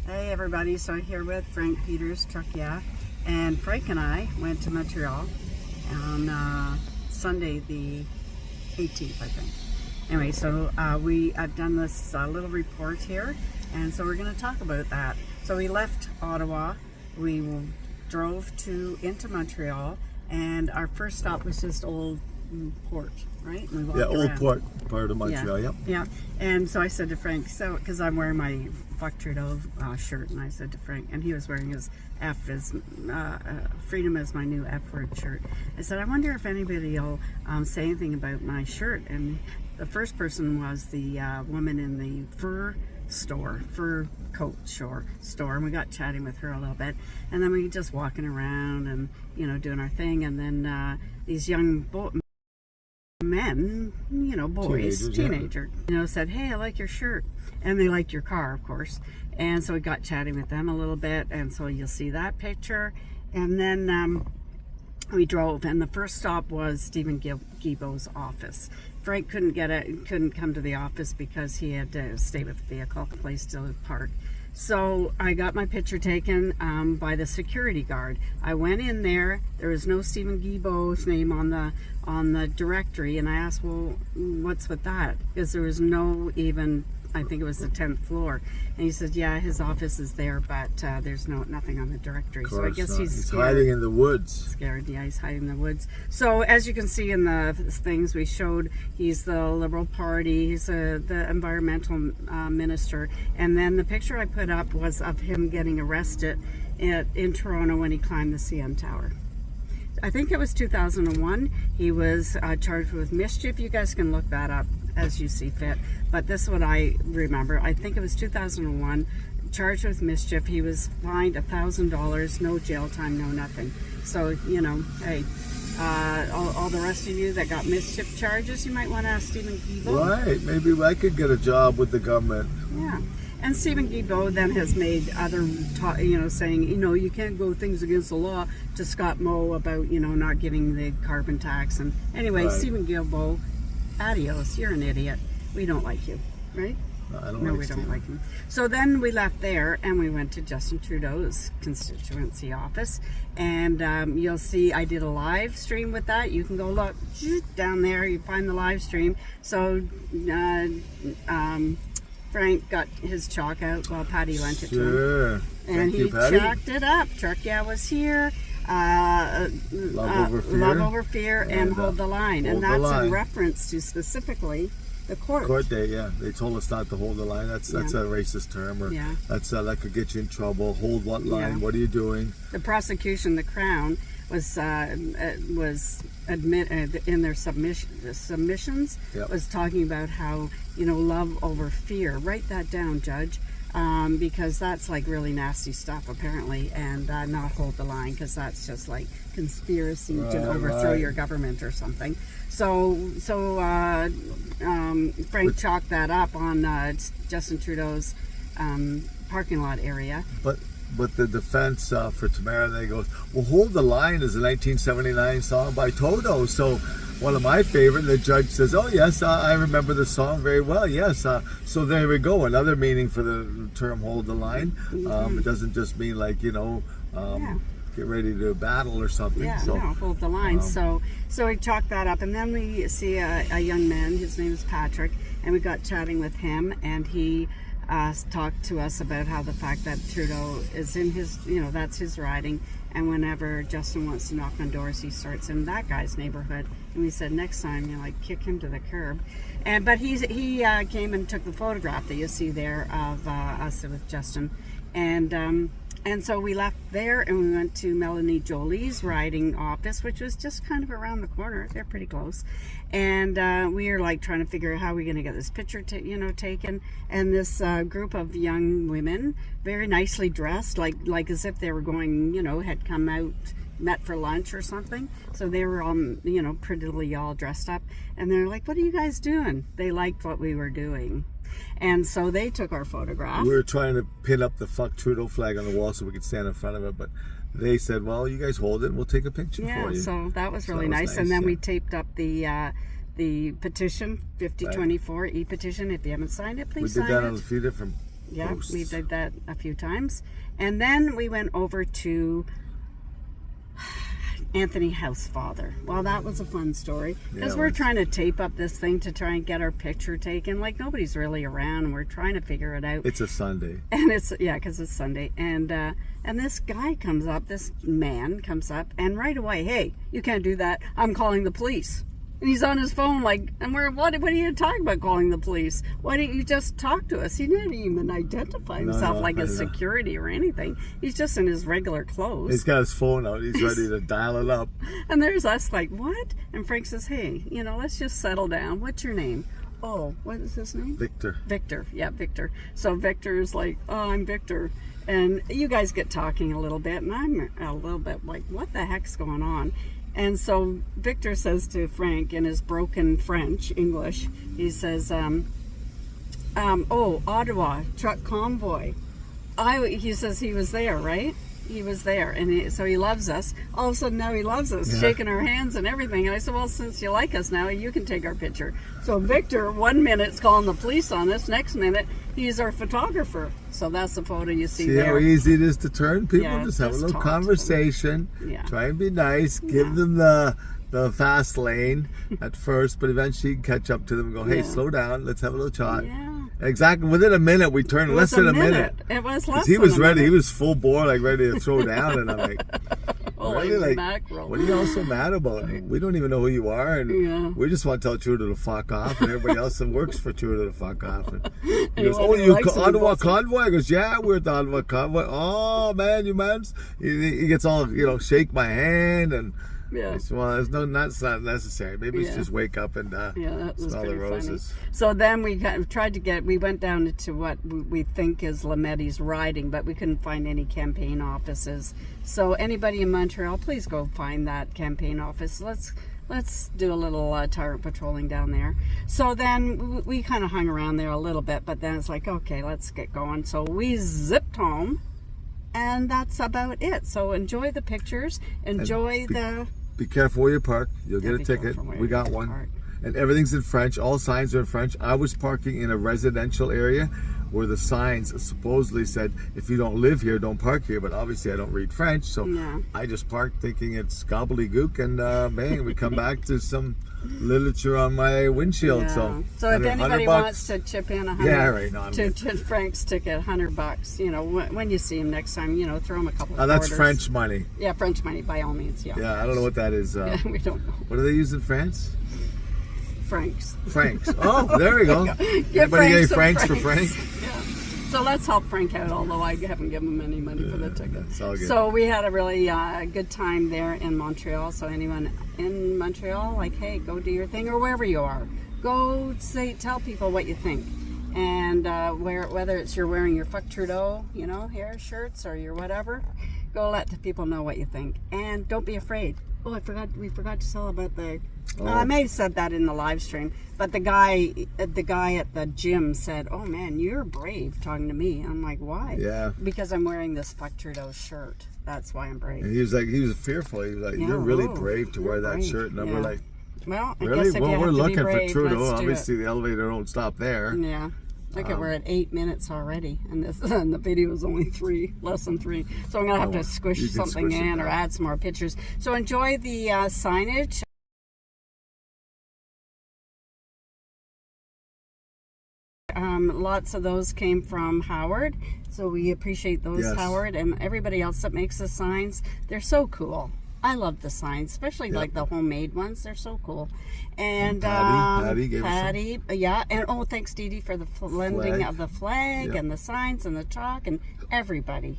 Hey everybody, so I'm here with Frank Peters, Truck Yeah, and Frank and I went to Montreal on Sunday the 18th, I think. Anyway, so I've done this little report here, and so we're going to talk about that. So we left Ottawa, we drove into Montreal, and our first stop was just Old Port, right? We walked Old around. Port, part of Montreal, yep. Yeah, and so I said to Frank, because I'm wearing my Fuck Trudeau shirt, and I said to Frank, and he was wearing his Freedom is my new F word shirt. I said, I wonder if anybody will say anything about my shirt. And the first person was the woman in the fur coat store, and we got chatting with her a little bit, and then we were just walking around and doing our thing, and then these young men, boys, teenager, said, hey, I like your shirt, and they liked your car, of course. And so we got chatting with them a little bit, and so you'll see that picture. And then we drove, and the first stop was Stephen Guilbeault's office. Frank couldn't come to the office because he had to stay with the vehicle, place to park. So I got my picture taken by the security guard. I went in there. There was no Stephen Guilbeault's name on the directory, and I asked, well, what's with that? Because there was no even, I think it was the 10th floor. And he said, yeah, his office is there, but there's nothing on the directory. So I guess he's scared. Hiding in the woods. Scared, yeah, he's hiding in the woods. So as you can see in the things we showed, he's the Liberal Party, he's the environmental minister. And then the picture I put up was of him getting arrested in Toronto when he climbed the CN Tower. I think it was 2001. He was charged with mischief. You guys can look that up as you see fit, but this is what I remember. I think it was 2001, charged with mischief. He was fined $1,000, no jail time, no nothing. So, hey, all the rest of you that got mischief charges, you might want to ask Stephen Guilbeault. Right, maybe I could get a job with the government. Yeah. And Stephen Guilbeault then has made other, saying, you can't go things against the law to Scott Moe about, not giving the carbon tax. And anyway, right. Stephen Guilbeault, adios, you're an idiot. We don't like you, right? No, we don't like him. So then we left there and we went to Justin Trudeau's constituency office. And you'll see I did a live stream with that. You can go look down there, you find the live stream. So Frank got his chalk out while Patty lent it to him. And he chalked it up. Truck Yeah was here. Love over fear, and hold the line. And that's in reference to specifically the court date. Yeah, they told us not to hold the line. That's a racist term, or that's that could get you in trouble. Hold what line? Yeah. What are you doing? The prosecution, the Crown, was admitted in their submissions was talking about how love over fear. Write that down, Judge. Because that's like really nasty stuff apparently, and not hold the line, because that's just like conspiracy to overthrow your government or something. So Frank chalked that up on Justin Trudeau's parking lot area. But the defense for Tamara, they go, well, Hold the Line is a 1979 song by Toto. So one of my favorite, the judge says, oh yes, I remember the song very well, yes. So there we go, another meaning for the term Hold the Line. It doesn't just mean like, get ready to battle or something. Yeah, so, no, hold the line. So we chalked that up, and then we see a young man, his name is Patrick, and we got chatting with him, and he talked to us about how the fact that Trudeau is in his, that's his riding, and whenever Justin wants to knock on doors, he starts in that guy's neighborhood. And we said next time, kick him to the curb. But he came and took the photograph that you see there of us with Justin, and so we left there and we went to Melanie Jolie's riding office, which was just kind of around the corner. They're pretty close. And we were like trying to figure out how we're going to get this picture taken. And this group of young women, very nicely dressed, like as if they were going, had come out, met for lunch or something. So they were all, prettily all dressed up. And they're like, what are you guys doing? They liked what we were doing. And so they took our photograph. We were trying to pin up the Fuck Trudeau flag on the wall so we could stand in front of it, but they said, well, you guys hold it and we'll take a picture for you. Yeah, so that was really nice. And then we taped up the petition, 5024 e-petition. If you haven't signed it, please sign it. We did that on a few different Yeah, Vouce. we did that a few times. And then we went over to Anthony Housefather. Well, that was a fun story because Yeah, we're trying to tape up this thing to try and get our picture taken. Like, nobody's really around, and we're trying to figure it out. It's a Sunday. And it's, yeah, because it's Sunday. And this guy comes up, this man comes up, and right away, hey, you can't do that. I'm calling the police. And he's on his phone like, and what are you talking about calling the police? Why didn't you just talk to us? He didn't even identify himself like as security or anything. He's just in his regular clothes. He's got his phone out. He's ready to dial it up. And there's us like, what? And Frank says, hey, let's just settle down. What's your name? Oh, what is his name? Victor. Victor. Yeah, Victor. So Victor's like, oh, I'm Victor. And you guys get talking a little bit, and I'm a little bit like, what the heck's going on? And so Victor says to Frank in his broken French, English, he says, oh, Ottawa, truck convoy. He says he was there, right? He was there, and so he loves us. All of a sudden now he loves us, shaking our hands and everything. And I said, well, since you like us now, you can take our picture. So Victor, 1 minute's calling the police on us, next minute he's our photographer. So that's the photo you see there. See how easy it is to turn people? Yeah, just have a just little talk to them. conversation. Yeah. Try and be nice. Give them the fast lane at first, but eventually you can catch up to them and go, hey, slow down. Let's have a little chat. Yeah. Exactly. Within a minute, we turned. Less than a minute. It was less He than was a ready. minute. He was full bore, like ready to throw down. And I'm like, Holy really? mackerel. What are you all so mad about? We don't even know who you are, and we just want to tell Trudeau to fuck off, and everybody else that works for Trudeau to fuck off. And he goes, oh, you Ottawa convoy? I goes, yeah, we're at the Ottawa convoy. Oh, man, you mans. He gets all, shake my hand, and Yeah. well, that's not necessary. Maybe it's just wake up and that was smell the pretty roses. funny. So then we we went down to what we think is Lametti's riding, but we couldn't find any campaign offices. So anybody in Montreal, please go find that campaign office. Let's do a little Tyrant patrolling down there. So then we kind of hung around there a little bit, but then it's like, okay, let's get going. So we zipped home, and that's about it. So enjoy the pictures, Be careful where you park. You'll get a be ticket. careful where We you got one. park. And everything's in French. All signs are in French. I was parking in a residential area where the signs supposedly said, if you don't live here, don't park here. But obviously I don't read French, so I just parked thinking it's gobbledygook, and bang, we come back to some literature on my windshield. Yeah. So if anybody wants to chip in to Frank's ticket, $100, when you see him next time, throw him a couple of quarters. That's French money. Yeah, French money, by all means, yeah. Yeah, I don't know what that is. We don't know. What do they use in France? Francs. Oh, there we go. Anybody get Franks for Frank? Yeah. So let's help Frank out, although I haven't given him any money for the ticket. It's all good. So we had a really good time there in Montreal. So anyone in Montreal, like, hey, go do your thing, or wherever you are. Go tell people what you think. And whether it's you're wearing your Fuck Trudeau, hair shirts, or your whatever, go let the people know what you think. And don't be afraid. Oh, we forgot to tell about the... I may have said that in the live stream, but the guy at the gym said, oh man, you're brave talking to me. I'm like, why? Yeah. Because I'm wearing this Fuck Trudeau shirt. That's why I'm brave. And he was fearful. He was like, you're really brave to wear that shirt. And we're like, well, I really? guess if Well, you we're have to looking be brave, for Trudeau. let's do Obviously, it. the elevator don't stop there. Yeah. Look at we're at 8 minutes already, and the video is only less than 3. So I'm gonna have to squish something in or add some more pictures. So enjoy the signage. Lots of those came from Howard, so we appreciate those, Howard, and everybody else that makes the signs. They're so cool. I love the signs, especially like the homemade ones. They're so cool. And Patty gave us some. Yeah. And thanks, Dee Dee, for the lending of the flag and the signs and the chalk, and everybody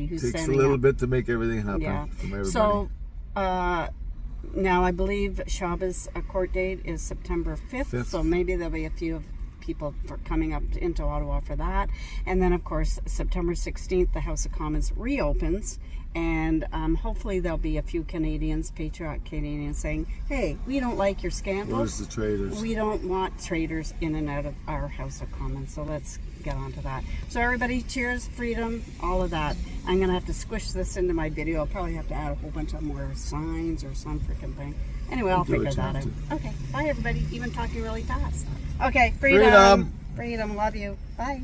who's Takes sending a little up. bit to make everything happen from everybody. So now I believe Shabbos court date is September 5th, so maybe there'll be a few people coming up into Ottawa for that. And then, of course, September 16th, the House of Commons reopens, and hopefully there'll be a few patriotic Canadians saying, hey, we don't like your scandals. Where's the traitors? We don't want traitors in and out of our House of Commons, so let's get on to that. So everybody, cheers, freedom, all of that. I'm going to have to squish this into my video. I'll probably have to add a whole bunch of more signs or some freaking thing. Anyway, I'll figure that out. Okay, bye everybody. Even talking really fast. Okay, freedom. Freedom, love you. Bye.